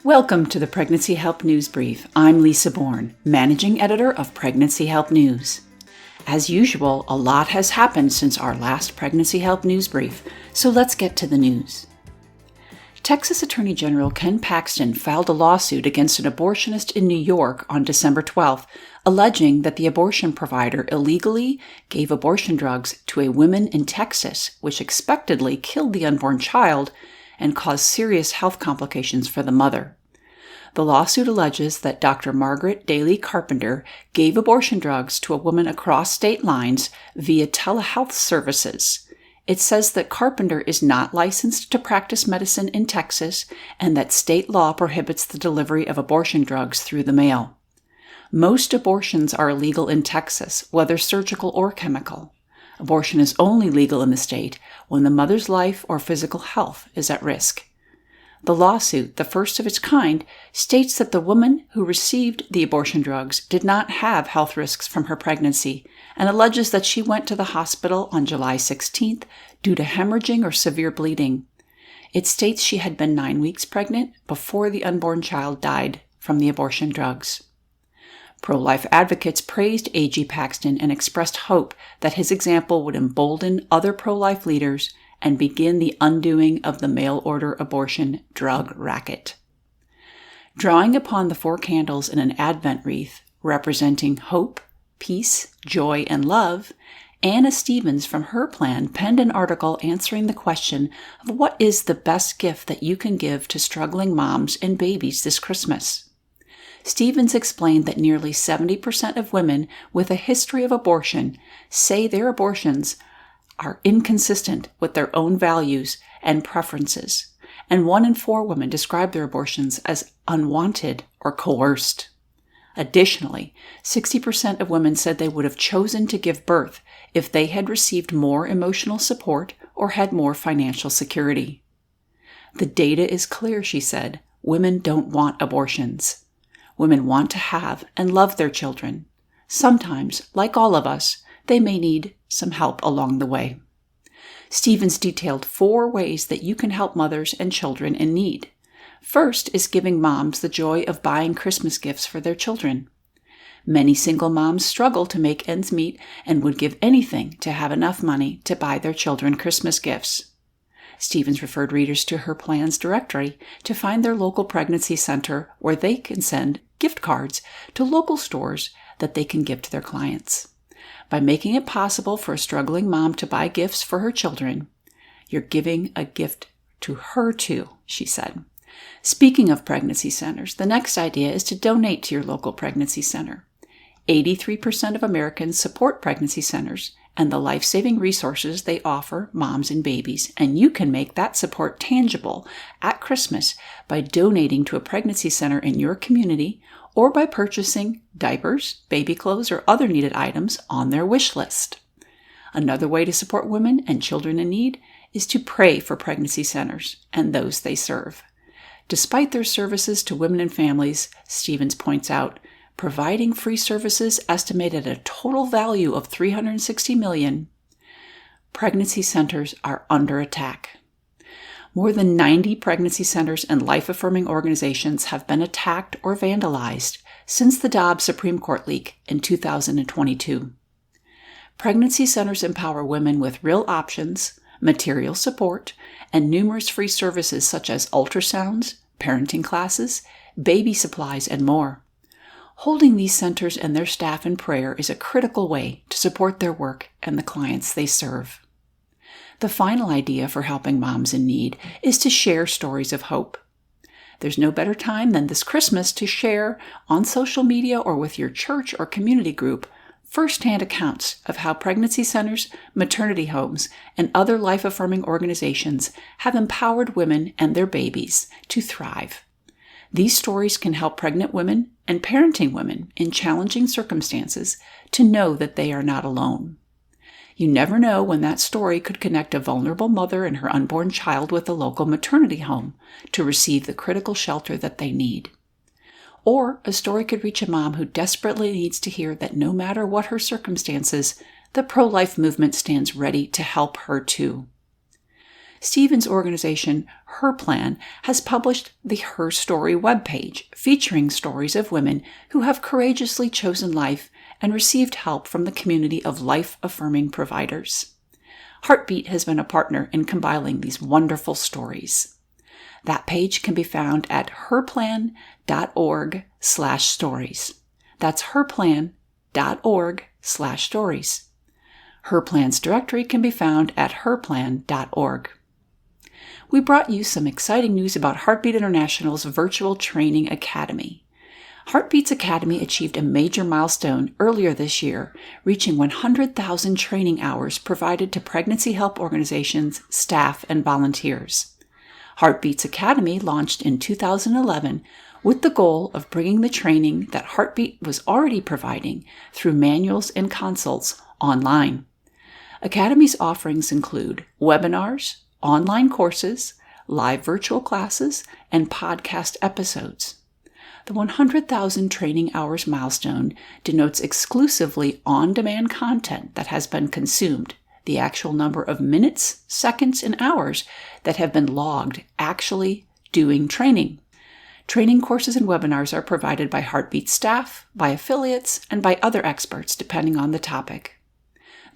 Welcome to the Pregnancy Help News Brief. I'm Lisa Bourne, Managing Editor of Pregnancy Help News. As usual, a lot has happened since our last Pregnancy Help News Brief, so let's get to the news. Texas Attorney General Ken Paxton filed a lawsuit against an abortionist in New York on December 12th, alleging that the abortion provider illegally gave abortion drugs to a woman in Texas, which expectedly killed the unborn child and caused serious health complications for the mother. The lawsuit alleges that Dr. Margaret Daly Carpenter gave abortion drugs to a woman across state lines via telehealth services. It says that Carpenter is not licensed to practice medicine in Texas and that state law prohibits the delivery of abortion drugs through the mail. Most abortions are illegal in Texas, whether surgical or chemical. Abortion is only legal in the state when the mother's life or physical health is at risk. The lawsuit, the first of its kind, states that the woman who received the abortion drugs did not have health risks from her pregnancy and alleges that she went to the hospital on July 16th due to hemorrhaging or severe bleeding. It states she had been 9 weeks pregnant before the unborn child died from the abortion drugs. Pro-life advocates praised A.G. Paxton and expressed hope that his example would embolden other pro-life leaders and begin the undoing of the mail-order abortion drug racket. Drawing upon the 4 candles in an Advent wreath representing hope, peace, joy, and love, Anna Stevens from her plan penned an article answering the question of what is the best gift that you can give to struggling moms and babies this Christmas. Stevens explained that nearly 70% of women with a history of abortion say their abortions are inconsistent with their own values and preferences, and 1 in 4 women describe their abortions as unwanted or coerced. Additionally, 60% of women said they would have chosen to give birth if they had received more emotional support or had more financial security. The data is clear, she said. Women don't want abortions. Women want to have and love their children. Sometimes, like all of us, they may need some help along the way. Stevens detailed 4 ways that you can help mothers and children in need. First is giving moms the joy of buying Christmas gifts for their children. Many single moms struggle to make ends meet and would give anything to have enough money to buy their children Christmas gifts. Stevens referred readers to her plan's directory to find their local pregnancy center where they can send gift cards to local stores that they can give to their clients. By making it possible for a struggling mom to buy gifts for her children, you're giving a gift to her too, she said. Speaking of pregnancy centers, the next idea is to donate to your local pregnancy center. 83% of Americans support pregnancy centers and the life-saving resources they offer moms and babies, and you can make that support tangible at Christmas by donating to a pregnancy center in your community or by purchasing diapers, baby clothes, or other needed items on their wish list. Another way to support women and children in need is to pray for pregnancy centers and those they serve. Despite their services to women and families, Stevens points out, providing free services estimated at a total value of $360 million, pregnancy centers are under attack. More than 90 pregnancy centers and life-affirming organizations have been attacked or vandalized since the Dobbs Supreme Court leak in 2022. Pregnancy centers empower women with real options, material support, and numerous free services such as ultrasounds, parenting classes, baby supplies, and more. Holding these centers and their staff in prayer is a critical way to support their work and the clients they serve. The final idea for helping moms in need is to share stories of hope. There's no better time than this Christmas to share on social media or with your church or community group first-hand accounts of how pregnancy centers, maternity homes, and other life-affirming organizations have empowered women and their babies to thrive. These stories can help pregnant women and parenting women in challenging circumstances to know that they are not alone. You never know when that story could connect a vulnerable mother and her unborn child with a local maternity home to receive the critical shelter that they need. Or a story could reach a mom who desperately needs to hear that no matter what her circumstances, the pro-life movement stands ready to help her too. Stephen's organization, Her Plan, has published the Her Story webpage, featuring stories of women who have courageously chosen life and received help from the community of life-affirming providers. Heartbeat has been a partner in compiling these wonderful stories. That page can be found at herplan.org/stories. That's herplan.org/stories. Her Plan's directory can be found at herplan.org. We brought you some exciting news about Heartbeat International's Virtual Training Academy. Heartbeat's Academy achieved a major milestone earlier this year, reaching 100,000 training hours provided to pregnancy help organizations, staff, and volunteers. Heartbeat's Academy launched in 2011 with the goal of bringing the training that Heartbeat was already providing through manuals and consults online. Academy's offerings include webinars, online courses, live virtual classes, and podcast episodes. The 100,000 training hours milestone denotes exclusively on-demand content that has been consumed, the actual number of minutes, seconds, and hours that have been logged actually doing training. Training courses and webinars are provided by Heartbeat staff, by affiliates, and by other experts depending on the topic.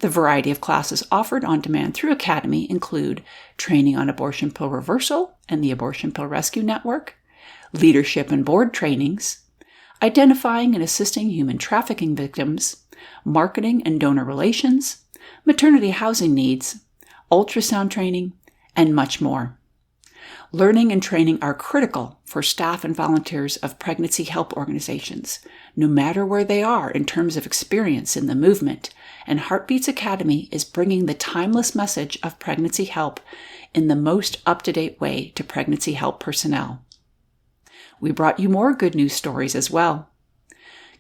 The variety of classes offered on demand through Academy include training on abortion pill reversal and the Abortion Pill Rescue Network, leadership and board trainings, identifying and assisting human trafficking victims, marketing and donor relations, maternity housing needs, ultrasound training, and much more. Learning and training are critical for staff and volunteers of pregnancy help organizations, no matter where they are in terms of experience in the movement, and Heartbeat's Academy is bringing the timeless message of pregnancy help in the most up-to-date way to pregnancy help personnel. We brought you more good news stories as well.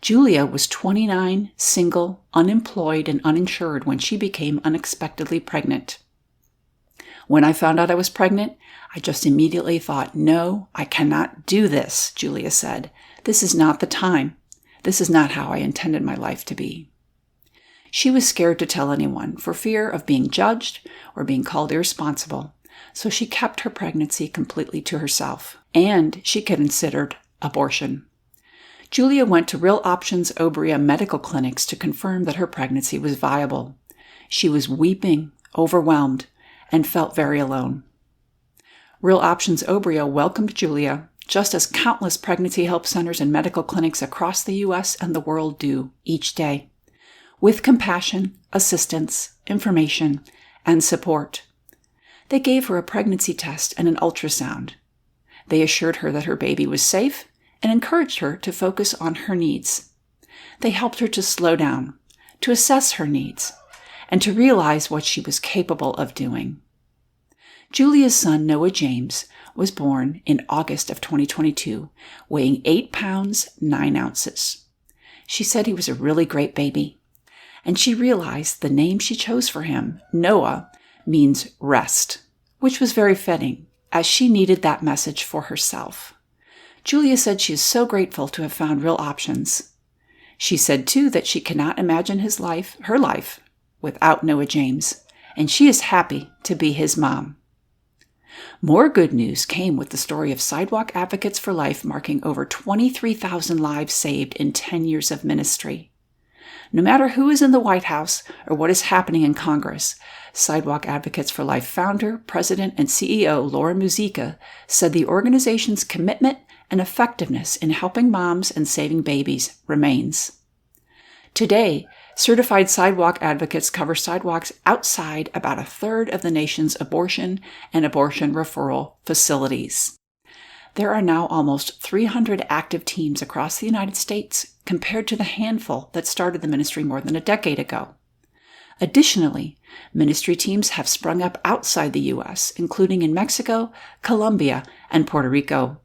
Julia was 29, single, unemployed, and uninsured when she became unexpectedly pregnant. When I found out I was pregnant, I just immediately thought, no, I cannot do this, Julia said. This is not the time. This is not how I intended my life to be. She was scared to tell anyone for fear of being judged or being called irresponsible, so she kept her pregnancy completely to herself, and she considered abortion. Julia went to Real Options Obria medical clinics to confirm that her pregnancy was viable. She was weeping, overwhelmed, and felt very alone. Real Options Obria welcomed Julia, just as countless pregnancy help centers and medical clinics across the U.S. and the world do each day, with compassion, assistance, information, and support. They gave her a pregnancy test and an ultrasound. They assured her that her baby was safe and encouraged her to focus on her needs. They helped her to slow down, to assess her needs, and to realize what she was capable of doing. Julia's son, Noah James, was born in August of 2022, weighing 8 pounds, 9 ounces. She said he was a really great baby, and she realized the name she chose for him, Noah, means rest, which was very fitting, as she needed that message for herself. Julia said she is so grateful to have found Real Options. She said, too, that she cannot imagine her life, without Noah James, and she is happy to be his mom. More good news came with the story of Sidewalk Advocates for Life marking over 23,000 lives saved in 10 years of ministry. No matter who is in the White House or what is happening in Congress, Sidewalk Advocates for Life founder, president, and CEO Laura Muzica said the organization's commitment and effectiveness in helping moms and saving babies remains. Today, certified sidewalk advocates cover sidewalks outside about a third of the nation's abortion and abortion referral facilities. There are now almost 300 active teams across the United States compared to the handful that started the ministry more than a decade ago. Additionally, ministry teams have sprung up outside the U.S., including in Mexico, Colombia, and Puerto Rico.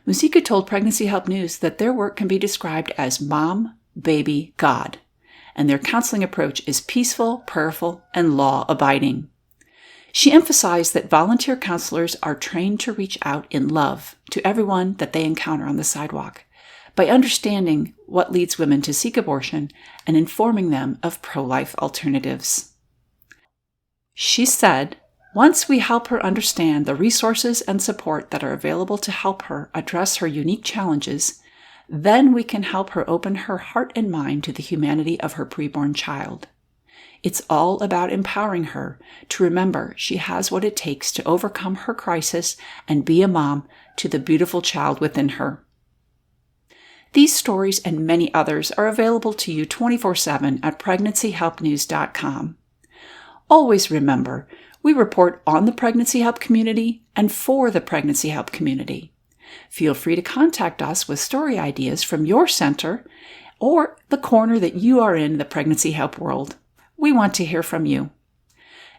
Muzica told Pregnancy Help News that their work can be described as Mom, Baby, God, and their counseling approach is peaceful, prayerful, and law-abiding. She emphasized that volunteer counselors are trained to reach out in love to everyone that they encounter on the sidewalk by understanding what leads women to seek abortion and informing them of pro-life alternatives. She said, Once we help her understand the resources and support that are available to help her address her unique challenges, then we can help her open her heart and mind to the humanity of her preborn child. It's all about empowering her to remember she has what it takes to overcome her crisis and be a mom to the beautiful child within her. These stories and many others are available to you 24/7 at pregnancyhelpnews.com. Always remember, we report on the Pregnancy Help community and for the Pregnancy Help community. Feel free to contact us with story ideas from your center or the corner that you are in the Pregnancy Help world. We want to hear from you.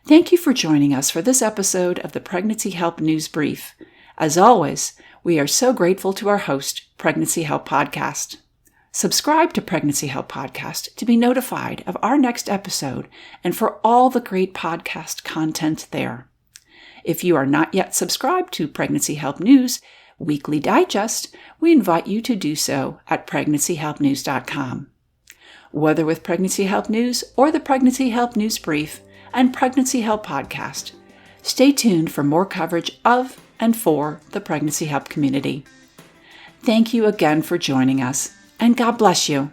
Thank you for joining us for this episode of the Pregnancy Help News Brief. As always, we are so grateful to our host, Pregnancy Help Podcast. Subscribe to Pregnancy Help Podcast to be notified of our next episode and for all the great podcast content there. If you are not yet subscribed to Pregnancy Help News Weekly Digest, we invite you to do so at pregnancyhelpnews.com. Whether with Pregnancy Help News or the Pregnancy Help News Brief and Pregnancy Help Podcast, stay tuned for more coverage of and for the Pregnancy Help community. Thank you again for joining us, and God bless you.